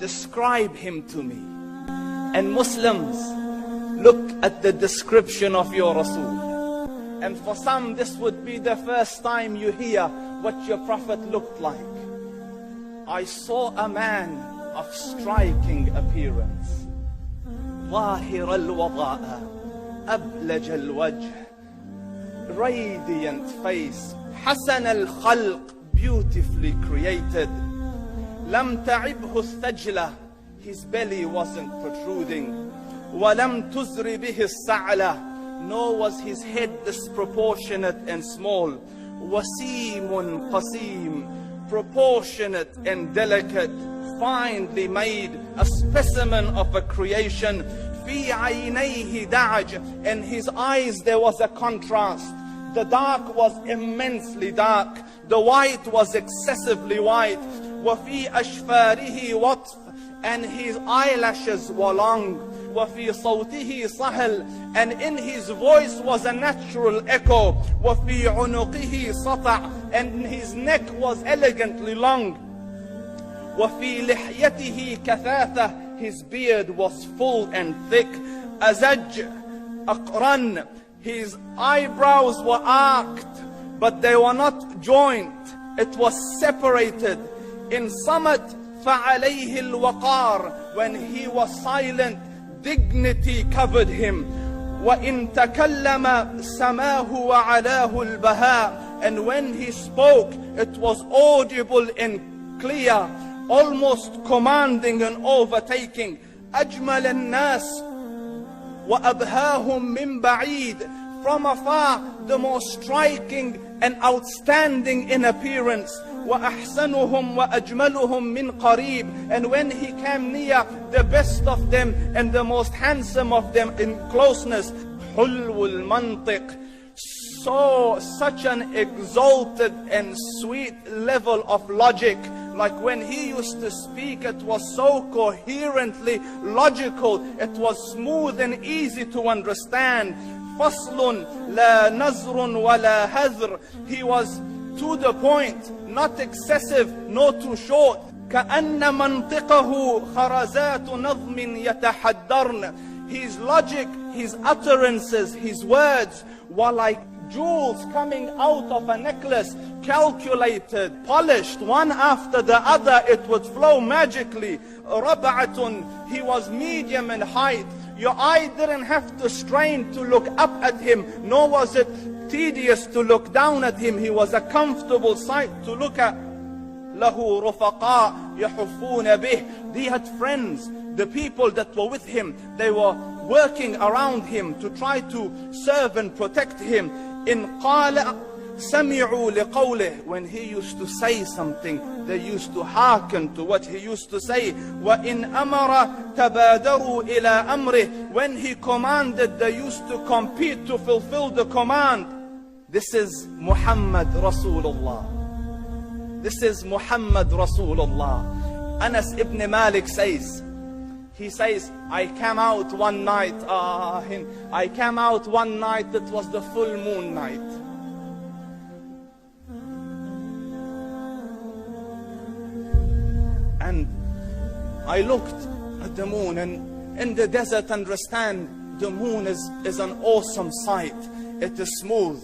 describe him to me. And Muslims, look at the description of your Rasul. And for some, this would be the first time you hear what your Prophet looked like. I saw a man of striking appearance. ظاهر الوضاء أبلج الوجه, radiant face, حسن الخلق, beautifully created. لم تعبه الثجلة, his belly wasn't protruding. ولم تزر به السعلة, nor was his head disproportionate and small. وسيم قسيم, proportionate and delicate, finely made, a specimen of a creation. في عينيه دعج, in his eyes there was a contrast. The dark was immensely dark, the white was excessively white. وفي أشفاره وطف, and his eyelashes were long. وفي صوته صهل, and in his voice was a natural echo. وفي عنقه سطع, and his neck was elegantly long. وفي لحيته كثاثة, his beard was full and thick. أزج أقرن, his eyebrows were arched, but they were not joined. It was separated. In summit, فعليه الوقار, when he was silent, dignity covered him. وإن تكلم سماه وعلاه البهاء, and when he spoke, it was audible and clear, almost commanding and overtaking. أجمل الناس وأبهاهم من بعيد, from afar the most striking and outstanding in appearance. وأحسنهم وأجملهم من قريب, and when he came near, the best of them and the most handsome of them in closeness. حلو المنطق, such an exalted and sweet level of logic. Like when he used to speak, it was so coherently logical, it was smooth and easy to understand. فصل لا نزر ولا هذر, he was to the point, not excessive, nor too short. كأن منطقه خرزات نظم يتحدرن, his logic, his utterances, his words were like jewels coming out of a necklace, calculated, polished, one after the other, it would flow magically. ربعة, he was medium in height. Your eye didn't have to strain to look up at him, nor was it tedious to look down at him. He was a comfortable sight to look at. له رفقاء يحفون به, he had friends, the people that were with him, they were working around him to try to serve and protect him. إن قال سمعوا لقوله, when he used to say something, they used to hearken to what he used to say. وإن أمر تبادروا إلى أمره, when he commanded, they used to compete to fulfill the command. This is Muhammad Rasulullah. This is Muhammad Rasulullah. Anas ibn Malik says, he says, I came out one night, it was the full moon night. And I looked at the moon, and in the desert, understand, the moon is an awesome sight. It is smooth,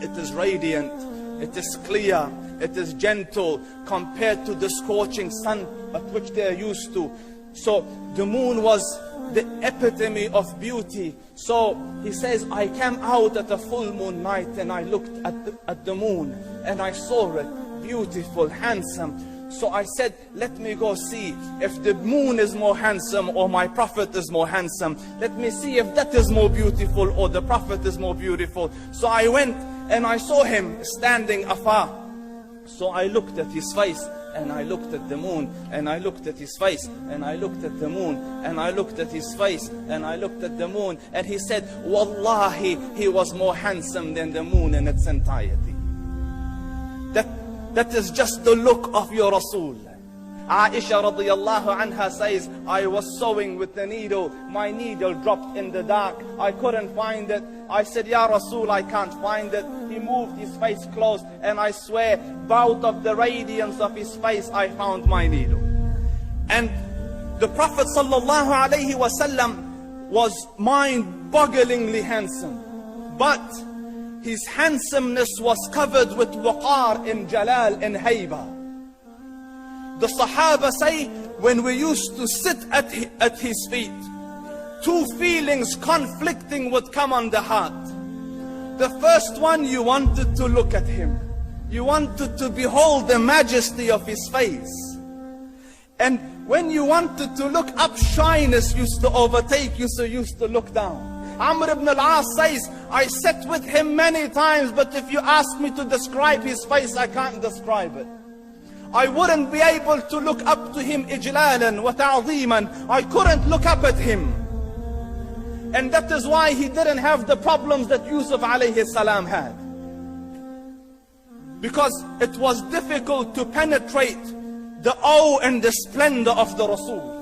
it is radiant, it is clear, it is gentle compared to the scorching sun at which they are used to. So the moon was the epitome of beauty. So he says, I came out at a full moon night and I looked at the moon and I saw it, beautiful, handsome. So I said, let me go see if the moon is more handsome or my Prophet is more handsome. Let me see if that is more beautiful or the Prophet is more beautiful. So I went and I saw him standing afar. So I looked at his face and I looked at the moon, and I looked at his face, and I looked at the moon, and I looked at his face, and I looked at the moon, and he said, Wallahi, he was more handsome than the moon in its entirety. That is just the look of your Rasul. Aisha radiyallahu anha says, I was sewing with the needle, my needle dropped in the dark, I couldn't find it. I said, Ya Rasul, I can't find it. He moved his face close, and I swear, out of the radiance of his face, I found my needle. And the Prophet sallallahu alaihi wasallam was mind-bogglingly handsome, but his handsomeness was covered with waqar and jalal and hayba. The Sahaba say, when we used to sit at his feet, two feelings conflicting would come on the heart. The first one, you wanted to look at him. You wanted to behold the majesty of his face. And when you wanted to look up, shyness used to overtake you, so you used to look down. Amr ibn al-As says, I sat with him many times, but if you ask me to describe his face, I can't describe it. I wouldn't be able to look up to him ijlalan wa ta'zeeman. I couldn't look up at him. And that is why he didn't have the problems that Yusuf alayhi salam had. Because it was difficult to penetrate the awe and the splendor of the Rasul.